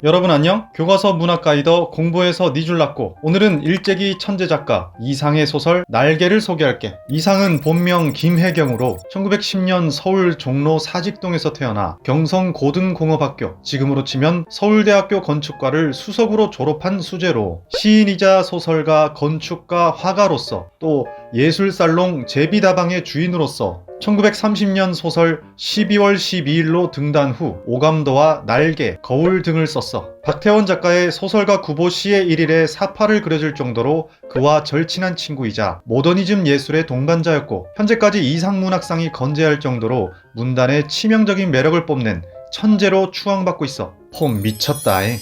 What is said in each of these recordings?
여러분 안녕? 교과서 문학 가이더 공부해서 니줄 났고, 오늘은 일제기 천재 작가 이상의 소설 날개를 소개할게. 이상은 본명 김혜경으로 1910년 서울 종로 사직동에서 태어나 경성고등공업학교, 지금으로 치면 서울대학교 건축과를 수석으로 졸업한 수재로 시인이자 소설가, 건축가, 화가로서 또 예술살롱 제비다방의 주인으로서 1930년 소설 12월 12일로 등단 후 오감도와 날개, 거울 등을 썼어. 박태원 작가의 소설가 구보시의 일일에 사파를 그려줄 정도로 그와 절친한 친구이자 모더니즘 예술의 동반자였고, 현재까지 이상문학상이 건재할 정도로 문단의 치명적인 매력을 뽐낸 천재로 추앙받고 있어. 폼 미쳤다잉.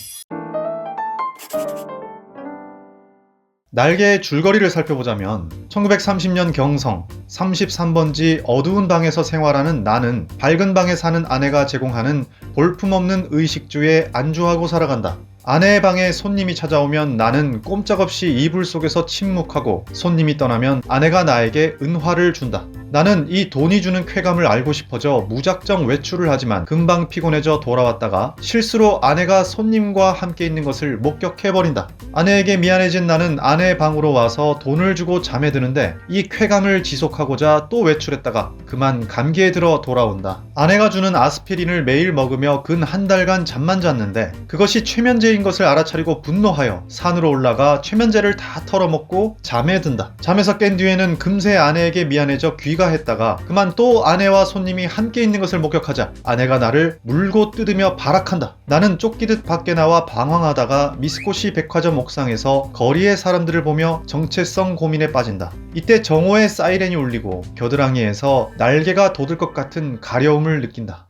날개의 줄거리를 살펴보자면 1930년 경성 33번지 어두운 방에서 생활하는 나는 밝은 방에 사는 아내가 제공하는 볼품없는 의식주에 안주하고 살아간다. 아내의 방에 손님이 찾아오면 나는 꼼짝없이 이불 속에서 침묵하고, 손님이 떠나면 아내가 나에게 은화를 준다. 나는 이 돈이 주는 쾌감을 알고 싶어져 무작정 외출을 하지만 금방 피곤해져 돌아왔다가 실수로 아내가 손님과 함께 있는 것을 목격해버린다. 아내에게 미안해진 나는 아내의 방으로 와서 돈을 주고 잠에 드는데, 이 쾌감을 지속하고자 또 외출했다가 그만 감기에 들어 돌아온다. 아내가 주는 아스피린을 매일 먹으며 근 한 달간 잠만 잤는데, 그것이 최면제인 것을 알아차리고 분노하여 산으로 올라가 최면제를 다 털어먹고 잠에 든다. 잠에서 깬 뒤에는 금세 아내에게 미안해져 귀가했다가 그만 또 아내와 손님이 함께 있는 것을 목격하자 아내가 나를 물고 뜯으며 발악한다. 나는 쫓기듯 밖에 나와 방황하다가 미스코시 백화점 옥상에서 거리의 사람들을 보며 정체성 고민에 빠진다. 이때 정오의 사이렌이 울리고 겨드랑이에서 날개가 돋을 것 같은 가려움을 느낀다.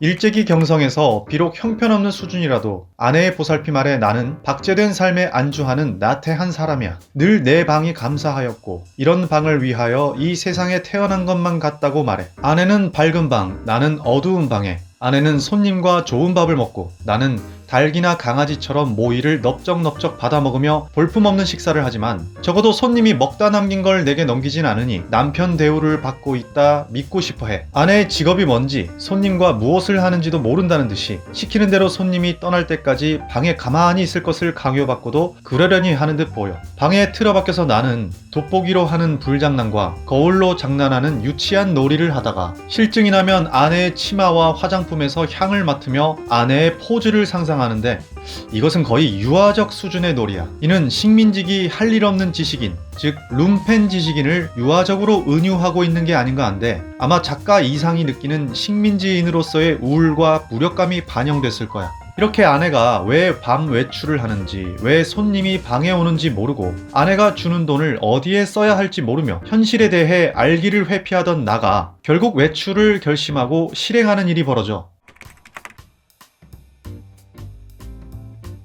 일제기 경성에서 비록 형편없는 수준이라도 아내의 보살핌 아래 나는 박제된 삶에 안주하는 나태한 사람이야. 늘 내 방이 감사하였고 이런 방을 위하여 이 세상에 태어난 것만 같다고 말해. 아내는 밝은 방, 나는 어두운 방에. 아내는 손님과 좋은 밥을 먹고 나는 닭이나 강아지처럼 모이를 넙적넙적 받아먹으며 볼품없는 식사를 하지만 적어도 손님이 먹다 남긴 걸 내게 넘기진 않으니 남편 대우를 받고 있다 믿고 싶어해. 아내의 직업이 뭔지, 손님과 무엇을 하는지도 모른다는 듯이 시키는 대로 손님이 떠날 때까지 방에 가만히 있을 것을 강요받고도 그러려니 하는 듯 보여. 방에 틀어박혀서 나는 돋보기로 하는 불장난과 거울로 장난하는 유치한 놀이를 하다가 실증이 나면 아내의 치마와 화장품에서 향을 맡으며 아내의 포즈를 상상하는데, 이것은 거의 유아적 수준의 놀이야. 이는 식민지기 할 일 없는 지식인, 즉 룸펜 지식인을 유아적으로 은유하고 있는 게 아닌가 한데, 아마 작가 이상이 느끼는 식민지인으로서의 우울과 무력감이 반영됐을 거야. 이렇게 아내가 왜 밤 외출을 하는지, 왜 손님이 방에 오는지 모르고 아내가 주는 돈을 어디에 써야 할지 모르며 현실에 대해 알기를 회피하던 나가 결국 외출을 결심하고 실행하는 일이 벌어져.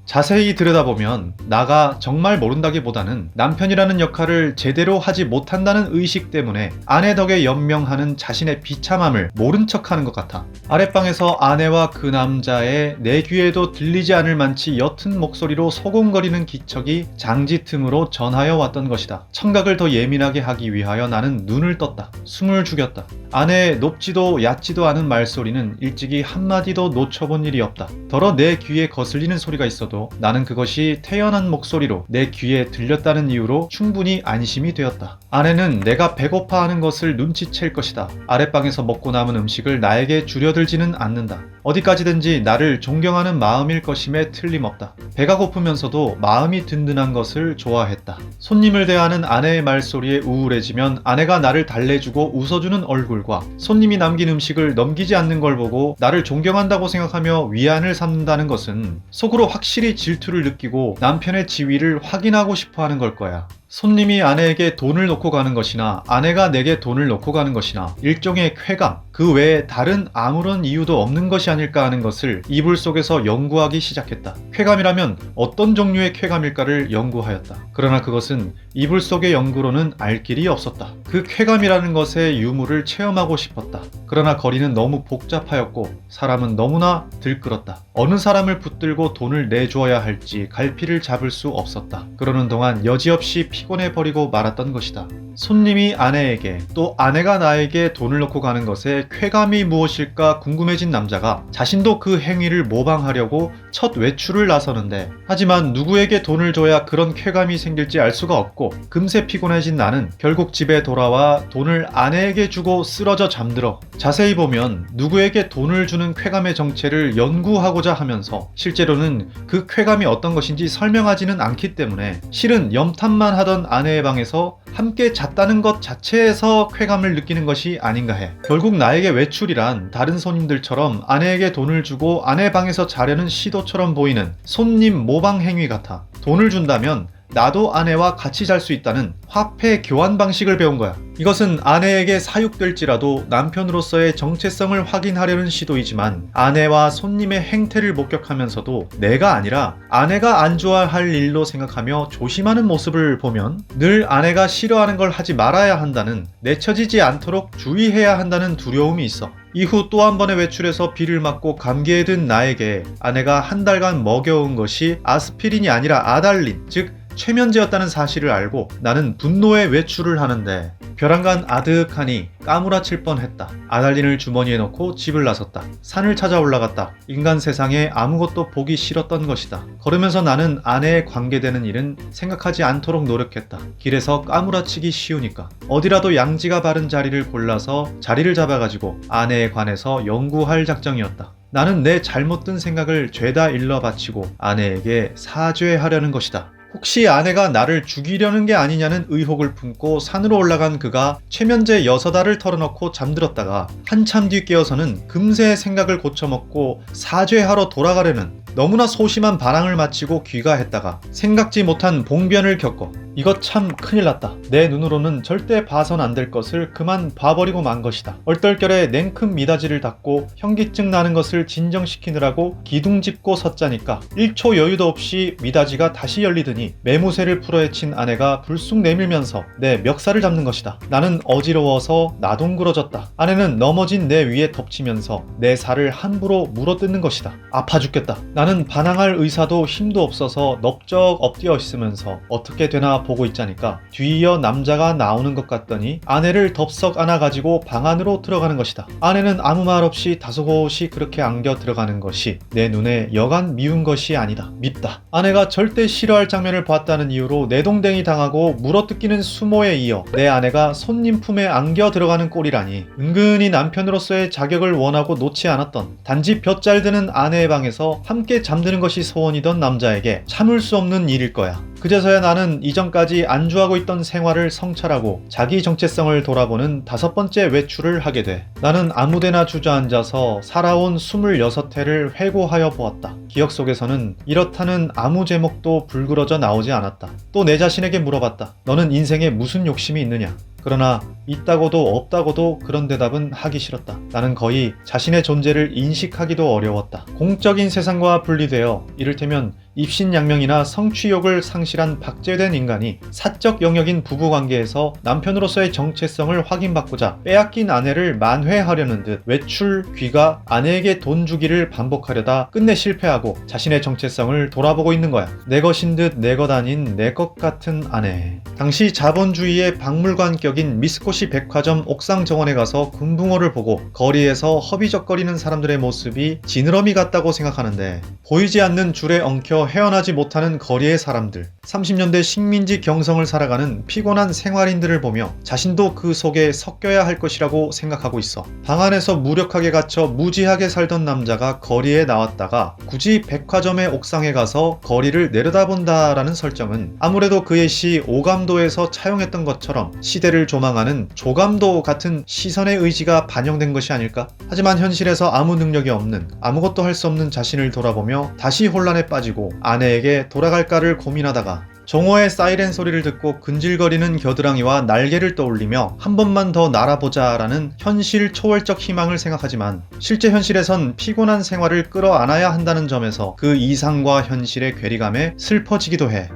자세히 들여다보면 나가 정말 모른다기보다는 남편이라는 역할을 제대로 하지 못한다는 의식 때문에 아내 덕에 연명하는 자신의 비참함을 모른 척하는 것 같아. 아랫방에서 아내와 그 남자의 내 귀에도 들리지 않을 만치 옅은 목소리로 소곤거리는 기척이 장지 틈으로 전하여 왔던 것이다. 청각을 더 예민하게 하기 위하여 나는 눈을 떴다. 숨을 죽였다. 아내의 높지도 얕지도 않은 말소리는 일찍이 한마디도 놓쳐본 일이 없다. 더러 내 귀에 거슬리는 소리가 있어도 나는 그것이 태연한 목소리로 내 귀에 들렸다는 이유로 충분히 안심이 되었다. 아내는 내가 배고파하는 것을 눈치챌 것이다. 아랫방에서 먹고 남은 음식을 나에게 주려들지는 않는다. 어디까지든지 나를 존경하는 마음일 것임에 틀림없다. 배가 고프면서도 마음이 든든한 것을 좋아했다. 손님을 대하는 아내의 말소리에 우울해지면 아내가 나를 달래주고 웃어주는 얼굴과 손님이 남긴 음식을 넘기지 않는 걸 보고 나를 존경한다고 생각하며 위안을 삼는다는 것은 속으로 확실히 질투를 느끼고 남편의 지위를 확인하고 싶어 하는 걸 거야. 손님이 아내에게 돈을 놓고 가는 것이나 아내가 내게 돈을 놓고 가는 것이나 일종의 쾌감, 그 외에 다른 아무런 이유도 없는 것이 아닐까 하는 것을 이불 속에서 연구하기 시작했다. 쾌감이라면 어떤 종류의 쾌감일까를 연구하였다. 그러나 그것은 이불 속의 연구로는 알 길이 없었다. 그 쾌감이라는 것의 유무를 체험하고 싶었다. 그러나 거리는 너무 복잡하였고 사람은 너무나 들끓었다. 어느 사람을 붙들고 돈을 내주어야 할지 갈피를 잡을 수 없었다. 그러는 동안 여지없이 피곤해버리고 말았던 것이다. 손님이 아내에게 또 아내가 나에게 돈을 넣고 가는 것에 쾌감이 무엇일까 궁금해진 남자가 자신도 그 행위를 모방하려고 첫 외출을 나서는데, 하지만 누구에게 돈을 줘야 그런 쾌감이 생길지 알 수가 없고 금세 피곤해진 나는 결국 집에 돌아와 돈을 아내에게 주고 쓰러져 잠들어 자세히 보면 누구에게 돈을 주는 쾌감의 정체를 연구하고자 하면서 실제로는 그 쾌감이 어떤 것인지 설명하지는 않기 때문에 실은 염탐만 하던 아내의 방에서 함께 잤다는 것 자체에서 쾌감을 느끼는 것이 아닌가 해. 결국 나에게 외출이란 다른 손님들처럼 아내에게 돈을 주고 아내 방에서 자려는 시도처럼 보이는 손님 모방 행위 같아. 돈을 준다면 나도 아내와 같이 잘 수 있다는 화폐 교환 방식을 배운 거야. 이것은 아내에게 사육될지라도 남편으로서의 정체성을 확인하려는 시도이지만 아내와 손님의 행태를 목격하면서도 내가 아니라 아내가 안 좋아할 일로 생각하며 조심하는 모습을 보면 늘 아내가 싫어하는 걸 하지 말아야 한다는, 내쳐지지 않도록 주의해야 한다는 두려움이 있어. 이후 또 한 번의 외출에서 비를 맞고 감기에 든 나에게 아내가 한 달간 먹여온 것이 아스피린이 아니라 아달린, 즉 최면제였다는 사실을 알고 나는 분노의 외출을 하는데 벼랑간 아득하니 까무라칠 뻔했다. 아달린을 주머니에 넣고 집을 나섰다. 산을 찾아 올라갔다. 인간 세상에 아무것도 보기 싫었던 것이다. 걸으면서 나는 아내에 관계되는 일은 생각하지 않도록 노력했다. 길에서 까무라치기 쉬우니까 어디라도 양지가 바른 자리를 골라서 자리를 잡아가지고 아내에 관해서 연구할 작정이었다. 나는 내 잘못된 생각을 죄다 일러 바치고 아내에게 사죄하려는 것이다. 혹시 아내가 나를 죽이려는 게 아니냐는 의혹을 품고 산으로 올라간 그가 최면제 6알을 털어넣고 잠들었다가 한참 뒤 깨어서는 금세 생각을 고쳐먹고 사죄하러 돌아가려는 너무나 소심한 반항을 마치고 귀가했다가 생각지 못한 봉변을 겪어 이것 참 큰일 났다. 내 눈으로는 절대 봐선 안 될 것을 그만 봐버리고 만 것이다. 얼떨결에 냉큼 미닫이를 닫고 현기증 나는 것을 진정시키느라고 기둥 짚고 섰자니까 1초 여유도 없이 미닫이가 다시 열리더니 매무새를 풀어헤친 아내가 불쑥 내밀면서 내 멱살을 잡는 것이다. 나는 어지러워서 나동그러졌다. 아내는 넘어진 내 위에 덮치면서 내 살을 함부로 물어뜯는 것이다. 아파 죽겠다. 나는 반항할 의사도 힘도 없어서 넙적 엎드려 있으면서 어떻게 되나 보고 있자니까 뒤이어 남자가 나오는 것 같더니 아내를 덥석 안아가지고 방 안으로 들어가는 것이다. 아내는 아무 말 없이 다소곳이 그렇게 안겨 들어가는 것이 내 눈에 여간 미운 것이 아니다. 밉다. 아내가 절대 싫어할 장면을 봤다는 이유로 내동댕이 당하고 물어뜯기는 수모에 이어 내 아내가 손님 품에 안겨 들어가는 꼴이라니, 은근히 남편으로서의 자격을 원하고 놓지 않았던 단지 볕잘 드는 아내의 방에서 함께 잠드는 것이 소원이던 남자에게 참을 수 없는 일일 거야. 그제서야 나는 이전까지 안주하고 있던 생활을 성찰하고 자기 정체성을 돌아보는 5번째 외출을 하게 돼. 나는 아무데나 주저앉아서 살아온 26회를 회고하여 보았다. 기억 속에서는 이렇다는 아무 제목도 불그러져 나오지 않았다. 또 내 자신에게 물어봤다. 너는 인생에 무슨 욕심이 있느냐? 그러나 있다고도 없다고도 그런 대답은 하기 싫었다. 나는 거의 자신의 존재를 인식하기도 어려웠다. 공적인 세상과 분리되어 이를테면 입신양명이나 성취욕을 상실한 박제된 인간이 사적 영역인 부부관계에서 남편으로서의 정체성을 확인받고자 빼앗긴 아내를 만회하려는 듯 외출, 귀가, 아내에게 돈 주기를 반복하려다 끝내 실패하고 자신의 정체성을 돌아보고 있는 거야. 내 것인 듯 내 것 아닌 내 것 같은 아내. 당시 자본주의의 박물관격인 미스코시 백화점 옥상 정원에 가서 금붕어를 보고 거리에서 허비적거리는 사람들의 모습이 지느러미 같다고 생각하는데, 보이지 않는 줄에 엉켜 헤어나지 못하는 거리의 사람들, 30년대 식민지 경성을 살아가는 피곤한 생활인들을 보며 자신도 그 속에 섞여야 할 것이라고 생각하고 있어. 방 안에서 무력하게 갇혀 무지하게 살던 남자가 거리에 나왔다가 굳이 백화점의 옥상에 가서 거리를 내려다본다라는 설정은 아무래도 그의 시 오감도에서 차용했던 것처럼 시대를 조망하는 조감도 같은 시선의 의지가 반영된 것이 아닐까? 하지만 현실에서 아무 능력이 없는, 아무것도 할 수 없는 자신을 돌아보며 다시 혼란에 빠지고 아내에게 돌아갈까를 고민하다가 종호의 사이렌 소리를 듣고 근질거리는 겨드랑이와 날개를 떠올리며 한 번만 더 날아보자 라는 현실 초월적 희망을 생각하지만 실제 현실에선 피곤한 생활을 끌어안아야 한다는 점에서 그 이상과 현실의 괴리감에 슬퍼지기도 해.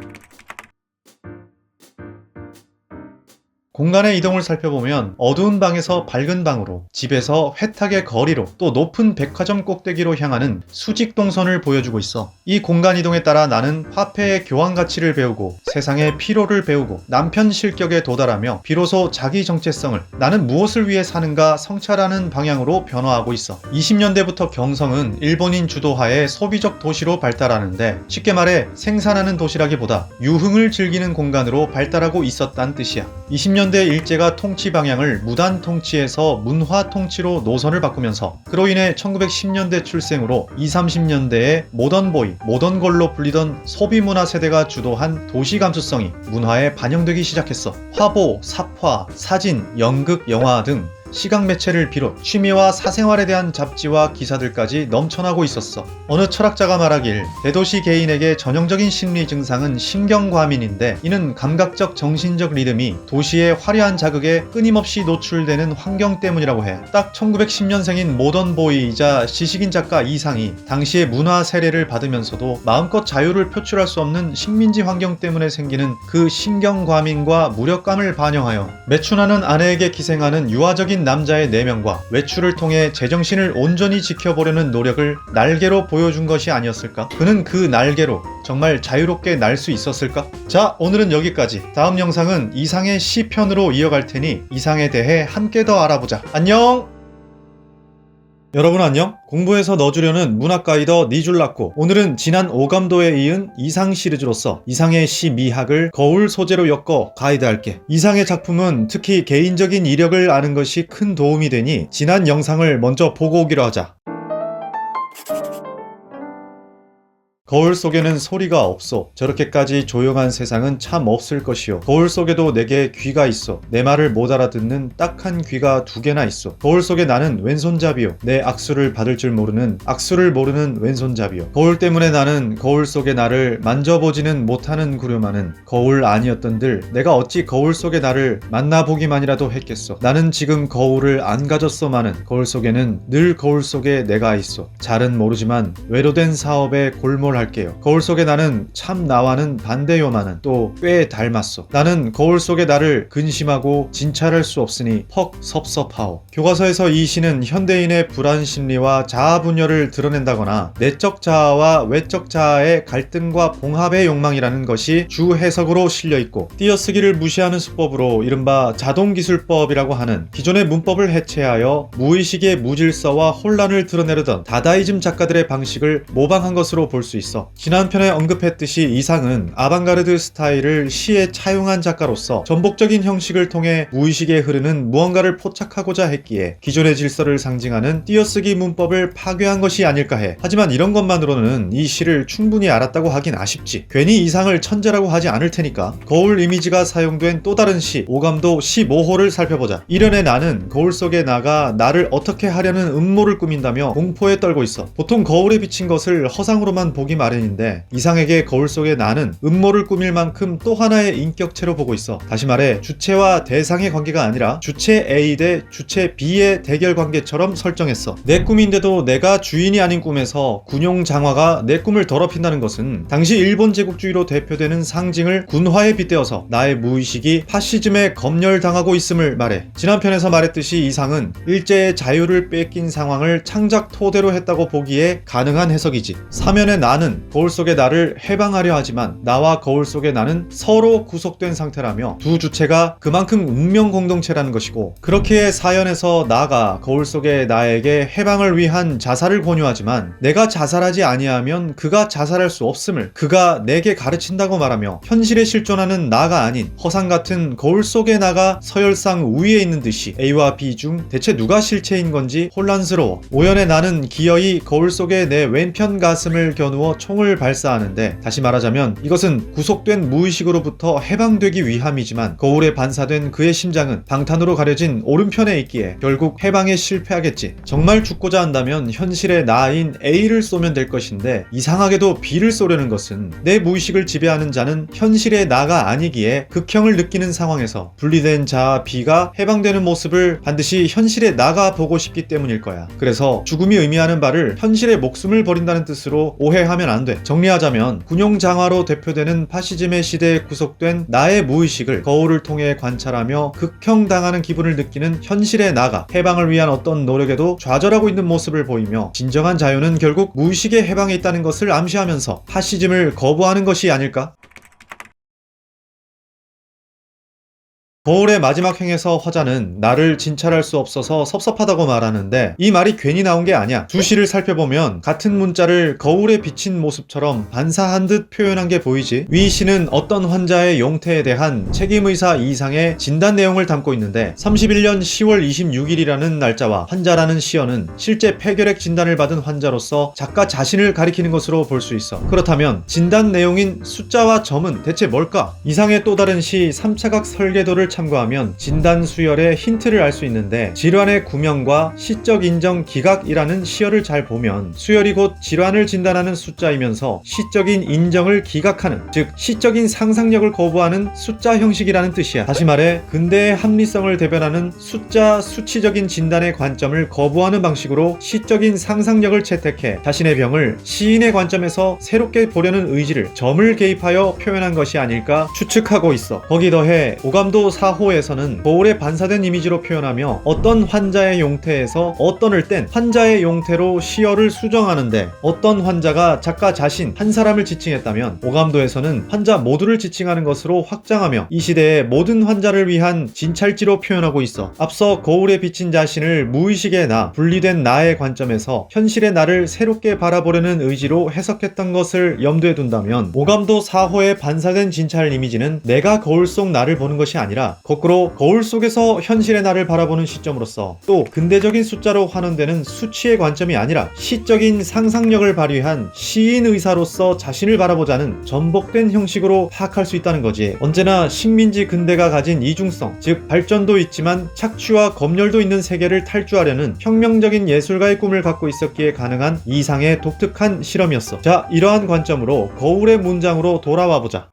공간의 이동을 살펴보면 어두운 방에서 밝은 방으로, 집에서 회탁의 거리로, 또 높은 백화점 꼭대기로 향하는 수직 동선을 보여주고 있어. 이 공간 이동에 따라 나는 화폐의 교환 가치를 배우고 세상의 피로를 배우고 남편 실격에 도달하며 비로소 자기 정체성을, 나는 무엇을 위해 사는가 성찰하는 방향으로 변화하고 있어. 20년대부터 경성은 일본인 주도하에 소비적 도시로 발달하는데, 쉽게 말해 생산하는 도시라기보다 유흥을 즐기는 공간으로 발달하고 있었단 뜻이야. 20년대 일제가 통치 방향을 무단 통치에서 문화 통치로 노선을 바꾸면서, 그로 인해 1910년대 출생으로 20, 30년대에 모던보이, 모던걸로 불리던 소비문화 세대가 주도한 도시 감수성이 문화에 반영되기 시작했어. 화보, 삽화, 사진, 연극, 영화 등 시각 매체를 비롯 취미와 사생활에 대한 잡지와 기사들까지 넘쳐나고 있었어. 어느 철학자가 말하길, 대도시 개인에게 전형적인 심리 증상은 신경과민인데, 이는 감각적 정신적 리듬이 도시의 화려한 자극에 끊임없이 노출되는 환경 때문이라고 해. 딱 1910년생인 모던보이이자 시식인 작가 이상이 당시의 문화 세례를 받으면서도 마음껏 자유를 표출할 수 없는 식민지 환경 때문에 생기는 그 신경과민과 무력감을 반영하여 매춘하는 아내에게 기생하는 유아적인 남자의 내면과 외출을 통해 제정신을 온전히 지켜보려는 노력을 날개로 보여준 것이 아니었을까? 그는 그 날개로 정말 자유롭게 날 수 있었을까? 자, 오늘은 여기까지. 다음 영상은 이상의 시편으로 이어갈 테니 이상에 대해 함께 더 알아보자. 안녕! 여러분 안녕? 공부해서 넣어주려는 문학가이더 니줄라꼬. 오늘은 지난 오감도에 이은 이상 시리즈로서 이상의 시 미학을 거울 소재로 엮어 가이드할게. 이상의 작품은 특히 개인적인 이력을 아는 것이 큰 도움이 되니 지난 영상을 먼저 보고 오기로 하자. 거울 속에는 소리가 없소. 저렇게까지 조용한 세상은 참 없을 것이오. 거울 속에도 내게 귀가 있어. 내 말을 못 알아듣는 딱한 귀가 2개나 있어. 거울 속에 나는 왼손잡이요. 내 악수를 받을 줄 모르는, 악수를 모르는 왼손잡이요. 거울 때문에 나는 거울 속에 나를 만져보지는 못하는 구려마는 거울 아니었던들 내가 어찌 거울 속에 나를 만나보기만이라도 했겠소. 나는 지금 거울을 안 가졌소마는 거울 속에는 늘 거울 속에 내가 있어. 잘은 모르지만 외로된 사업에 골몰할게요. 거울 속에 나는 참 나와는 반대요마는 또 꽤 닮았소. 나는 거울 속에 나를 근심하고 진찰할 수 없으니 퍽 섭섭하오. 교과서에서 이 시는 현대인의 불안 심리와 자아 분열을 드러낸다거나 내적 자아와 외적 자아의 갈등과 봉합의 욕망이라는 것이 주 해석으로 실려있고, 띄어쓰기를 무시하는 수법으로 이른바 자동기술법이라고 하는 기존의 문법을 해체하여 무의식의 무질서와 혼란을 드러내려던 다다이즘 작가들의 방식을 모방한 것으로 볼 수 있어. 지난 편에 언급했듯이 이상은 아방가르드 스타일을 시에 차용한 작가로서 전복적인 형식을 통해 무의식에 흐르는 무언가를 포착하고자 했기에 기존의 질서를 상징하는 띄어쓰기 문법을 파괴한 것이 아닐까 해. 하지만 이런 것만으로는 이 시를 충분히 알았다고 하긴 아쉽지. 괜히 이상을 천재라고 하지 않을 테니까. 거울 이미지가 사용된 또 다른 시, 오감도 15호를 살펴보자. 이련의 나는 거울 속에 나가 나를 어떻게 하려는 음모를 꾸민다며 공포에 떨고 있어. 보통 거울에 비친 것을 허상으로만 보기 마련인데, 이상에게 거울 속에 나는 음모를 꾸밀 만큼 또 하나의 인격체로 보고 있어. 다시 말해 주체와 대상의 관계가 아니라 주체 A 대 주체 B의 대결 관계처럼 설정했어. 내 꿈인데도 내가 주인이 아닌 꿈에서 군용 장화가 내 꿈을 더럽힌다는 것은 당시 일본 제국주의로 대표되는 상징을 군화에 빗대어서 나의 무의식이 파시즘에 검열당하고 있음을 말해. 지난 편에서 말했듯이 이상은 일제의 자유를 뺏긴 상황을 창작 토대로 했다고 보기에 가능한 해석이지. 사면의 나는 거울 속의 나를 해방하려 하지만 나와 거울 속의 나는 서로 구속된 상태라며 두 주체가 그만큼 운명 공동체라는 것이고, 그렇기에 사연에서 나가 거울 속의 나에게 해방을 위한 자살을 권유하지만 내가 자살하지 아니하면 그가 자살할 수 없음을 그가 내게 가르친다고 말하며 현실에 실존하는 나가 아닌 허상 같은 거울 속의 나가 서열상 우위에 있는 듯이 A와 B 중 대체 누가 실체인 건지 혼란스러워. 오연의 나는 기어이 거울 속의 내 왼편 가슴을 겨누어 총을 발사하는데, 다시 말하자면 이것은 구속된 무의식으로부터 해방되기 위함이지만 거울에 반사된 그의 심장은 방탄으로 가려진 오른편에 있기에 결국 해방에 실패하겠지. 정말 죽고자 한다면 현실의 나인 A를 쏘면 될 것인데 이상하게도 B를 쏘려는 것은 내 무의식을 지배하는 자는 현실의 나가 아니기에 극형을 느끼는 상황에서 분리된 자 B가 해방되는 모습을 반드시 현실의 나가 보고 싶기 때문일 거야. 그래서 죽음이 의미하는 바를 현실의 목숨을 버린다는 뜻으로 오해하면 하면 안 돼. 정리하자면 군용장화로 대표되는 파시즘의 시대에 구속된 나의 무의식을 거울을 통해 관찰하며 극형당하는 기분을 느끼는 현실의 나가 해방을 위한 어떤 노력에도 좌절하고 있는 모습을 보이며 진정한 자유는 결국 무의식의 해방에 있다는 것을 암시하면서 파시즘을 거부하는 것이 아닐까? 거울의 마지막 행에서 화자는 나를 진찰할 수 없어서 섭섭하다고 말하는데 이 말이 괜히 나온 게 아니야. 주시를 살펴보면 같은 문자를 거울에 비친 모습처럼 반사한 듯 표현한 게 보이지. 위 시는 어떤 환자의 용태에 대한 책임의사 이상의 진단 내용을 담고 있는데 31년 10월 26일이라는 날짜와 환자라는 시어는 실제 폐결핵 진단을 받은 환자로서 작가 자신을 가리키는 것으로 볼 수 있어. 그렇다면 진단 내용인 숫자와 점은 대체 뭘까? 이상의 또 다른 시 3차각 설계도를 참고하면 진단 수열의 힌트를 알 수 있는데 질환의 구명과 시적 인정 기각이라는 시어를 잘 보면 수열이 곧 질환을 진단하는 숫자이면서 시적인 인정을 기각하는, 즉 시적인 상상력을 거부하는 숫자 형식이라는 뜻이야. 다시 말해 근대의 합리성을 대변하는 숫자 수치적인 진단의 관점을 거부하는 방식으로 시적인 상상력을 채택해 자신의 병을 시인의 관점에서 새롭게 보려는 의지를 점을 개입하여 표현한 것이 아닐까 추측하고 있어. 거기 더해 오감도 4호에서는 거울에 반사된 이미지로 표현하며 어떤 환자의 용태에서 어떤을 땐 환자의 용태로 시어를 수정하는데 어떤 환자가 작가 자신 한 사람을 지칭했다면 오감도에서는 환자 모두를 지칭하는 것으로 확장하며 이 시대의 모든 환자를 위한 진찰지로 표현하고 있어. 앞서 거울에 비친 자신을 무의식의 나, 분리된 나의 관점에서 현실의 나를 새롭게 바라보려는 의지로 해석했던 것을 염두에 둔다면 오감도 4호의 반사된 진찰 이미지는 내가 거울 속 나를 보는 것이 아니라 거꾸로 거울 속에서 현실의 나를 바라보는 시점으로서 또 근대적인 숫자로 환원되는 수치의 관점이 아니라 시적인 상상력을 발휘한 시인 의사로서 자신을 바라보자는 전복된 형식으로 파악할 수 있다는 거지. 언제나 식민지 근대가 가진 이중성, 즉 발전도 있지만 착취와 검열도 있는 세계를 탈주하려는 혁명적인 예술가의 꿈을 갖고 있었기에 가능한 이상의 독특한 실험이었어. 자, 이러한 관점으로 거울의 문장으로 돌아와보자.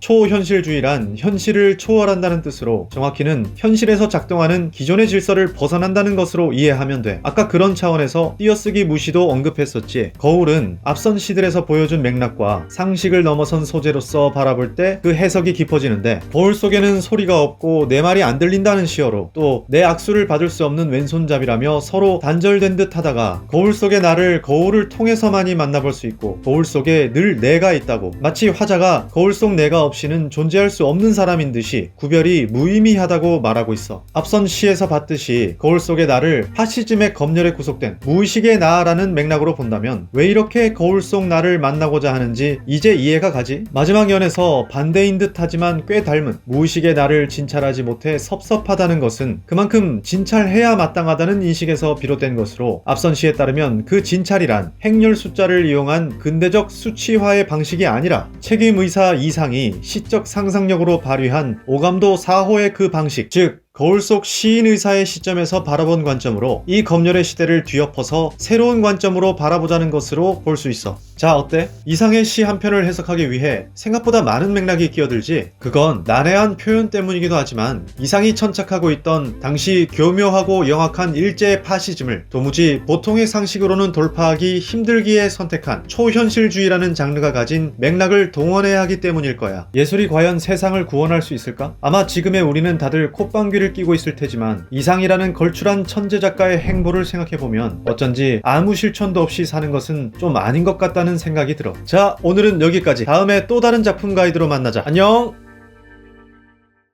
초현실주의란 현실을 초월한다는 뜻으로 정확히는 현실에서 작동하는 기존의 질서를 벗어난다는 것으로 이해하면 돼. 아까 그런 차원에서 띄어쓰기 무시도 언급했었지. 거울은 앞선 시들에서 보여준 맥락과 상식을 넘어선 소재로서 바라볼 때 그 해석이 깊어지는데 거울 속에는 소리가 없고 내 말이 안 들린다는 시어로 또 내 악수를 받을 수 없는 왼손잡이라며 서로 단절된 듯 하다가 거울 속의 나를 거울을 통해서만이 만나볼 수 있고 거울 속에 늘 내가 있다고 마치 화자가 거울 속 내가 없이는 존재할 수 없는 사람인 듯이 구별이 무의미하다고 말하고 있어. 앞선 시에서 봤듯이 거울 속의 나를 파시즘의 검열에 구속된 무의식의 나라는 맥락으로 본다면 왜 이렇게 거울 속 나를 만나고자 하는지 이제 이해가 가지? 마지막 연에서 반대인 듯 하지만 꽤 닮은 무의식의 나를 진찰하지 못해 섭섭하다는 것은 그만큼 진찰해야 마땅하다는 인식에서 비롯된 것으로 앞선 시에 따르면 그 진찰이란 행렬 숫자를 이용한 근대적 수치화의 방식이 아니라 책임의사 이상이 시적 상상력으로 발휘한 오감도 4호의 그 방식, 즉 거울 속 시인 의사의 시점에서 바라본 관점으로 이 검열의 시대를 뒤엎어서 새로운 관점으로 바라보자는 것으로 볼 수 있어. 자, 어때? 이상의 시 한 편을 해석하기 위해 생각보다 많은 맥락이 끼어들지? 그건 난해한 표현 때문이기도 하지만 이상이 천착하고 있던 당시 교묘하고 영악한 일제의 파시즘을 도무지 보통의 상식으로는 돌파하기 힘들기에 선택한 초현실주의라는 장르가 가진 맥락을 동원해야 하기 때문일 거야. 예술이 과연 세상을 구원할 수 있을까? 아마 지금의 우리는 다들 콧방귀를 끼고 있을 테지만 이상이라는 걸출한 천재 작가의 행보를 생각해보면 어쩐지 아무 실천도 없이 사는 것은 좀 아닌 것 같다는 생각이 들어. 자, 오늘은 여기까지. 다음에 또 다른 작품 가이드로 만나자. 안녕!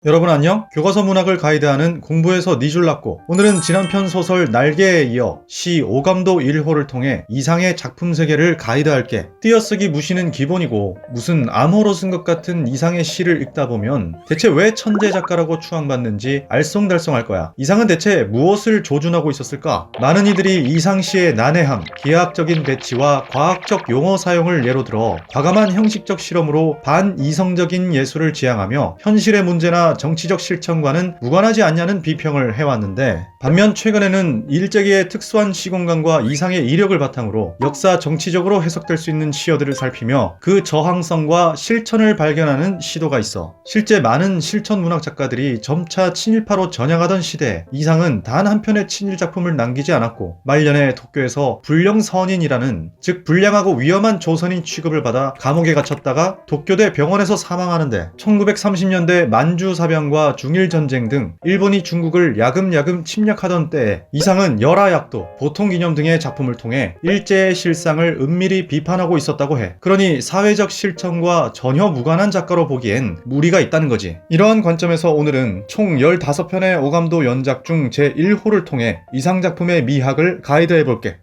여러분 안녕? 교과서 문학을 가이드하는 공부해서 니 줄 났고, 오늘은 지난편 소설 날개에 이어 시 오감도 1호를 통해 이상의 작품 세계를 가이드할게. 띄어쓰기 무시는 기본이고 무슨 암호로 쓴 것 같은 이상의 시를 읽다 보면 대체 왜 천재 작가라고 추앙받는지 알쏭달쏭할 거야. 이상은 대체 무엇을 조준하고 있었을까? 많은 이들이 이상시의 난해함, 기하학적인 배치와 과학적 용어 사용을 예로 들어 과감한 형식적 실험으로 반이성적인 예술을 지향하며 현실의 문제나 역사 정치적 실천과는 무관하지 않냐는 비평을 해왔는데, 반면 최근에는 일제기의 특수한 시공간과 이상의 이력을 바탕으로 역사 정치적으로 해석될 수 있는 시어들을 살피며 그 저항성과 실천을 발견하는 시도가 있어 실제 많은 실천 문학 작가들이 점차 친일파로 전향하던 시대에 이상은 단 한 편의 친일 작품을 남기지 않았고, 말년에 도쿄에서 불령선인이라는, 즉 불량하고 위험한 조선인 취급을 받아 감옥에 갇혔다가 도쿄대 병원에서 사망하는데, 1930년대 만주사병과 중일전쟁 등 일본이 중국을 야금야금 침략하던 때에 이상은 열하약도, 보통기념 등의 작품을 통해 일제의 실상을 은밀히 비판하고 있었다고 해. 그러니 사회적 실천과 전혀 무관한 작가로 보기엔 무리가 있다는 거지. 이러한 관점에서 오늘은 총 15편의 오감도 연작 중 제1호를 통해 이상 작품의 미학을 가이드해볼게.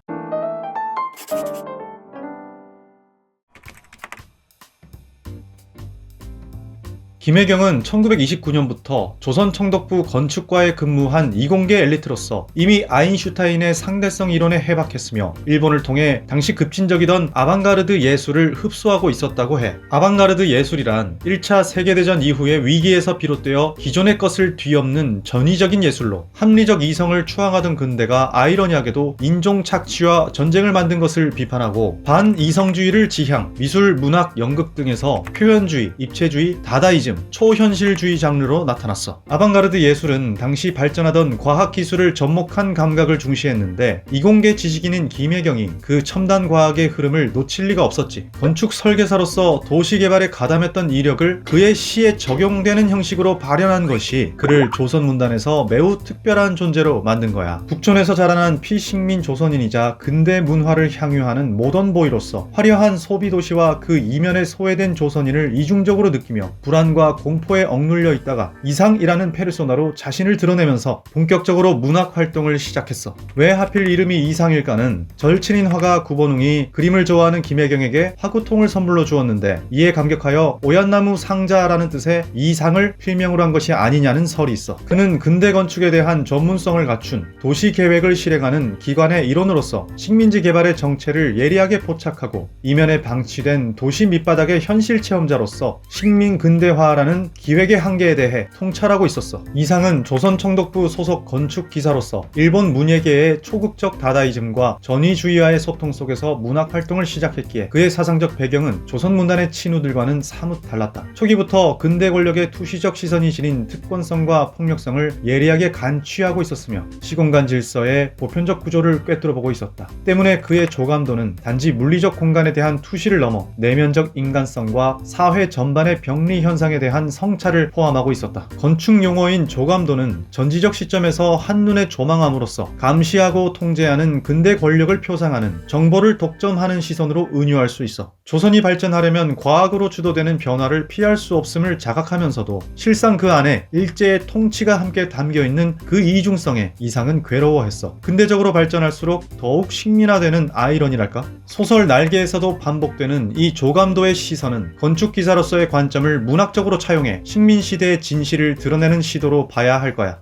김혜경은 1929년부터 조선청덕부 건축과에 근무한 이공계 엘리트로서 이미 아인슈타인의 상대성 이론에 해박했으며 일본을 통해 당시 급진적이던 아방가르드 예술을 흡수하고 있었다고 해. 아방가르드 예술이란 1차 세계대전 이후의 위기에서 비롯되어 기존의 것을 뒤엎는 전위적인 예술로 합리적 이성을 추앙하던 근대가 아이러니하게도 인종 착취와 전쟁을 만든 것을 비판하고 반이성주의를 지향, 미술, 문학, 연극 등에서 표현주의, 입체주의, 다다이즘, 초현실주의 장르로 나타났어. 아방가르드 예술은 당시 발전하던 과학기술을 접목한 감각을 중시했는데, 이공계 지식인인 김혜경이 그 첨단 과학의 흐름을 놓칠 리가 없었지. 건축 설계사로서 도시개발에 가담했던 이력을 그의 시에 적용되는 형식으로 발현한 것이 그를 조선문단에서 매우 특별한 존재로 만든 거야. 북촌에서 자라난 피식민 조선인이자 근대 문화를 향유하는 모던보이로서 화려한 소비도시와 그 이면에 소외된 조선인을 이중적으로 느끼며 불안과 공포에 억눌려 있다가 이상이라는 페르소나로 자신을 드러내면서 본격적으로 문학 활동을 시작했어. 왜 하필 이름이 이상일까는 절친인 화가 구본웅이 그림을 좋아하는 김혜경에게 화구통을 선물로 주었는데, 이에 감격하여 오얏나무 상자라는 뜻의 이상을 필명으로 한 것이 아니냐는 설이 있어. 그는 근대 건축에 대한 전문성을 갖춘 도시 계획을 실행하는 기관의 일원으로서 식민지 개발의 정체를 예리하게 포착하고, 이면에 방치된 도시 밑바닥의 현실 체험자로서 식민 근대화 라는 기획의 한계에 대해 통찰하고 있었어. 이상은 조선청덕부 소속 건축기사로서 일본 문예계의 초극적 다다이즘과 전위주의와의 소통 속에서 문학 활동을 시작했기에 그의 사상적 배경은 조선문단의 친우들과는 사뭇 달랐다. 초기부터 근대 권력의 투시적 시선이 지닌 특권성과 폭력성을 예리하게 간취하고 있었으며 시공간 질서의 보편적 구조를 꿰뚫어보고 있었다. 때문에 그의 조감도는 단지 물리적 공간에 대한 투시를 넘어 내면적 인간성과 사회 전반의 병리 현상에 대한 성찰을 포함하고 있었다. 건축 용어인 조감도는 전지적 시점에서 한눈에 조망함으로써 감시하고 통제하는 근대 권력을 표상하는, 정보를 독점하는 시선으로 은유할 수 있어. 조선이 발전하려면 과학으로 주도되는 변화를 피할 수 없음을 자각하면서도 실상 그 안에 일제의 통치가 함께 담겨있는 그 이중성에 이상은 괴로워했어. 근대적으로 발전할수록 더욱 식민화되는 아이러니랄까? 소설 날개에서도 반복되는 이 조감도의 시선은 건축기사로서의 관점을 문학적으로 차용해 식민시대의 진실을 드러내는 시도로 봐야 할 거야.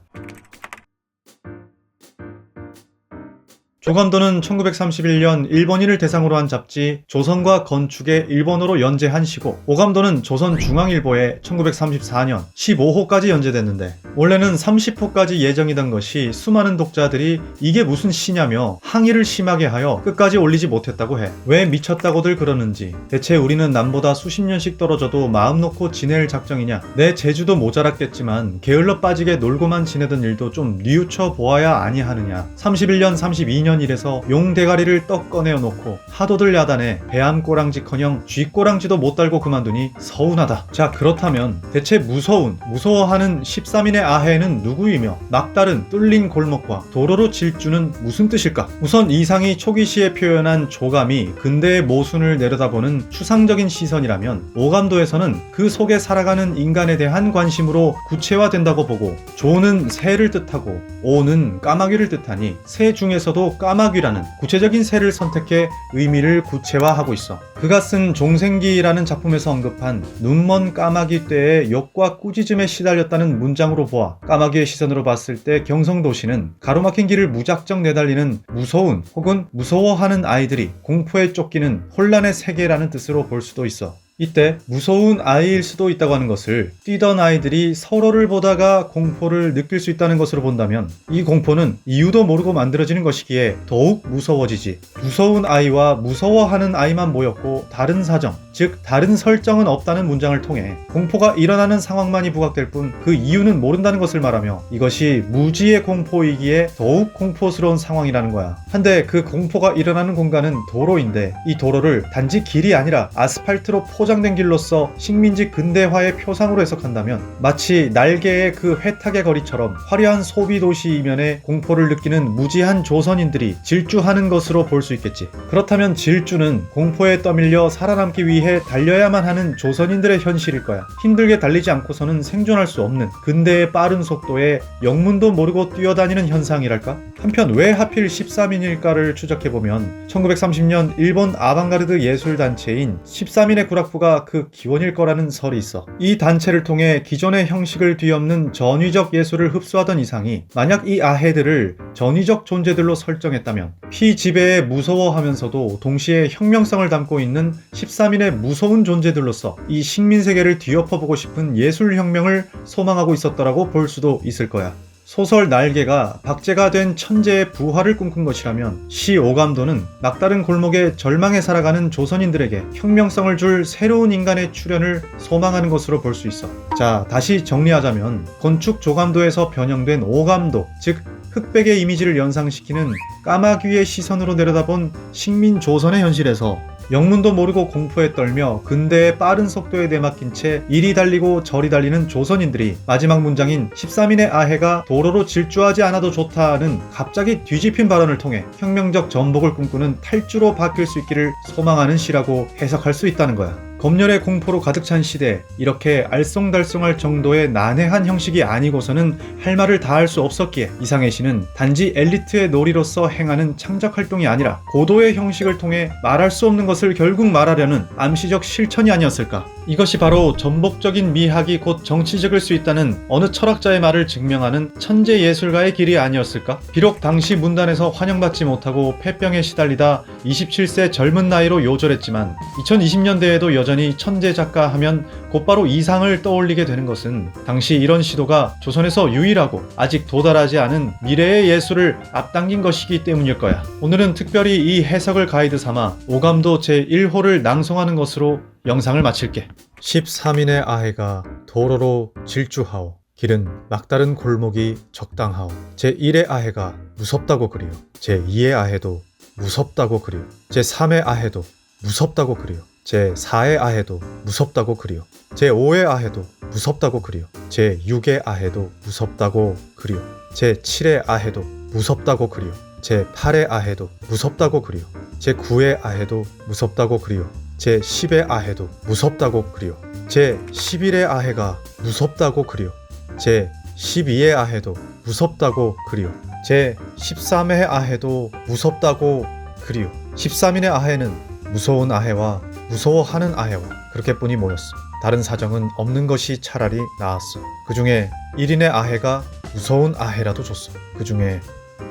조감도는 1931년 일본인을 대상으로 한 잡지 조선과 건축의 일본어로 연재한 시고, 오감도는 조선중앙일보에 1934년 15호까지 연재됐는데, 원래는 30호까지 예정이던 것이 수많은 독자들이 이게 무슨 시냐며 항의를 심하게 하여 끝까지 올리지 못했다고 해. 왜 미쳤다고들 그러는지, 대체 우리는 남보다 수십 년씩 떨어져도 마음 놓고 지낼 작정이냐, 내 재주도 모자랐겠지만 게을러 빠지게 놀고만 지내던 일도 좀 뉘우쳐 보아야 아니하느냐, 31년 32년 일에서 용 대가리를 떡 꺼내어 놓고 하도들 야단에 배암꼬랑지커녕 쥐꼬랑지도 못 달고 그만두니 서운하다. 자, 그렇다면 대체 무서워하는 13인의 아해는 누구이며 막다른 뚫린 골목과 도로로 질주는 무슨 뜻일까? 우선 이상이 초기 시에 표현한 조감이 근대의 모순을 내려다보는 추상적인 시선이라면, 오감도에서는 그 속에 살아가는 인간에 대한 관심으로 구체화된다고 보고, 조는 새를 뜻하고 오는 까마귀를 뜻하니 새 중에서도 까마귀라는 구체적인 새를 선택해 의미를 구체화하고 있어. 그가 쓴 종생기라는 작품에서 언급한 눈먼 까마귀 떼의 욕과 꾸짖음에 시달렸다는 문장으로 보아 까마귀의 시선으로 봤을 때 경성도시는 가로막힌 길을 무작정 내달리는 무서운 혹은 무서워하는 아이들이 공포에 쫓기는 혼란의 세계라는 뜻으로 볼 수도 있어. 이때 무서운 아이일 수도 있다고 하는 것을 뛰던 아이들이 서로를 보다가 공포를 느낄 수 있다는 것으로 본다면 이 공포는 이유도 모르고 만들어지는 것이기에 더욱 무서워지지. 무서운 아이와 무서워하는 아이만 모였고 다른 사정, 즉 다른 설정은 없다는 문장을 통해 공포가 일어나는 상황만이 부각될 뿐 그 이유는 모른다는 것을 말하며 이것이 무지의 공포이기에 더욱 공포스러운 상황이라는 거야. 한데 그 공포가 일어나는 공간은 도로인데 이 도로를 단지 길이 아니라 아스팔트로 포장된 길로서 식민지 근대화의 표상으로 해석한다면 마치 날개의 그 회탁의 거리처럼 화려한 소비 도시 이면에 공포를 느끼는 무지한 조선인들이 질주하는 것으로 볼 수 있겠지. 그렇다면 질주는 공포에 떠밀려 살아남기 위해 달려야만 하는 조선인들의 현실일 거야. 힘들게 달리지 않고서는 생존할 수 없는 근대의 빠른 속도에 영문도 모르고 뛰어다니는 현상이랄까? 한편 왜 하필 13인일까를 추적해보면 1930년 일본 아방가르드 예술단체인 13인의 구락부가 그 기원일 거라는 설이 있어. 이 단체를 통해 기존의 형식을 뒤엎는 전위적 예술을 흡수하던 이상이 만약 이 아해들을 전위적 존재들로 설정했다면 피지배에 무서워하면서도 동시에 혁명성을 담고 있는 13인의 무서운 존재들로서 이 식민세계를 뒤엎어보고 싶은 예술혁명을 소망하고 있었더라고 볼 수도 있을 거야. 소설 날개가 박제가 된 천재의 부활을 꿈꾼 것이라면 시 오감도는 막다른 골목에 절망에 살아가는 조선인들에게 혁명성을 줄 새로운 인간의 출현을 소망하는 것으로 볼 수 있어. 자, 다시 정리하자면 건축 조감도에서 변형된 오감도, 즉 흑백의 이미지를 연상시키는 까마귀의 시선으로 내려다본 식민 조선의 현실에서 영문도 모르고 공포에 떨며 근대의 빠른 속도에 내맡긴 채 이리 달리고 저리 달리는 조선인들이 마지막 문장인 13인의 아해가 도로로 질주하지 않아도 좋다는 갑자기 뒤집힌 발언을 통해 혁명적 전복을 꿈꾸는 탈주로 바뀔 수 있기를 소망하는 시라고 해석할 수 있다는 거야. 검열의 공포로 가득 찬 시대, 이렇게 알쏭달쏭할 정도의 난해한 형식이 아니고서는 할 말을 다 할 수 없었기에 이상해 씨는 단지 엘리트의 놀이로서 행하는 창작 활동이 아니라 고도의 형식을 통해 말할 수 없는 것을 결국 말하려는 암시적 실천이 아니었을까. 이것이 바로 전복적인 미학이 곧 정치적일 수 있다는 어느 철학자의 말을 증명하는 천재 예술가의 길이 아니었을까? 비록 당시 문단에서 환영받지 못하고 폐병에 시달리다 27세 젊은 나이로 요절했지만 2020년대에도 여전히 천재 작가 하면 곧바로 이상을 떠올리게 되는 것은 당시 이런 시도가 조선에서 유일하고 아직 도달하지 않은 미래의 예술을 앞당긴 것이기 때문일 거야. 오늘은 특별히 이 해석을 가이드 삼아 오감도 제1호를 낭송하는 것으로 영상을 마칠게. 13인의 아해가 도로로 질주하오. 길은 막다른 골목이 적당하오. 제1의 아해가 무섭다고 그리오. 제2의 아해도 무섭다고 그리오. 제3의 아해도 무섭다고 그리오. 제4의 아해도 무섭다고 그리오. 제5의 아해도 무섭다고 그리오. 제6의 아해도 무섭다고 그리오. 제7의 아해도 무섭다고 그리오. 제8의 아해도 무섭다고 그리오. 제9의 아해도 무섭다고 그리오. 제10의 아해도 무섭다고 그리오. 제11의 아해가 무섭다고 그리오. 제12의 아해도 무섭다고 그리오. 제13의 아해도 무섭다고 그리오. 13인의 아해는 무서운 아해와 무서워하는 아해와 그렇게뿐이 모였어. 다른 사정은 없는 것이 차라리 나았어. 그 중에 1인의 아해가 무서운 아해라도 줬어. 그 중에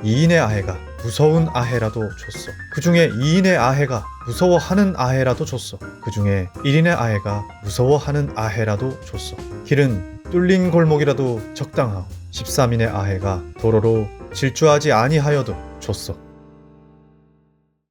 2인의 아해가 무서운 아해라도 줬어. 그 중에 2인의 아해가 무서워하는 아해라도 줬어. 그 중에 1인의 아해가 무서워하는 아해라도 줬어. 길은 뚫린 골목이라도 적당하오. 13인의 아해가 도로로 질주하지 아니하여도 줬어.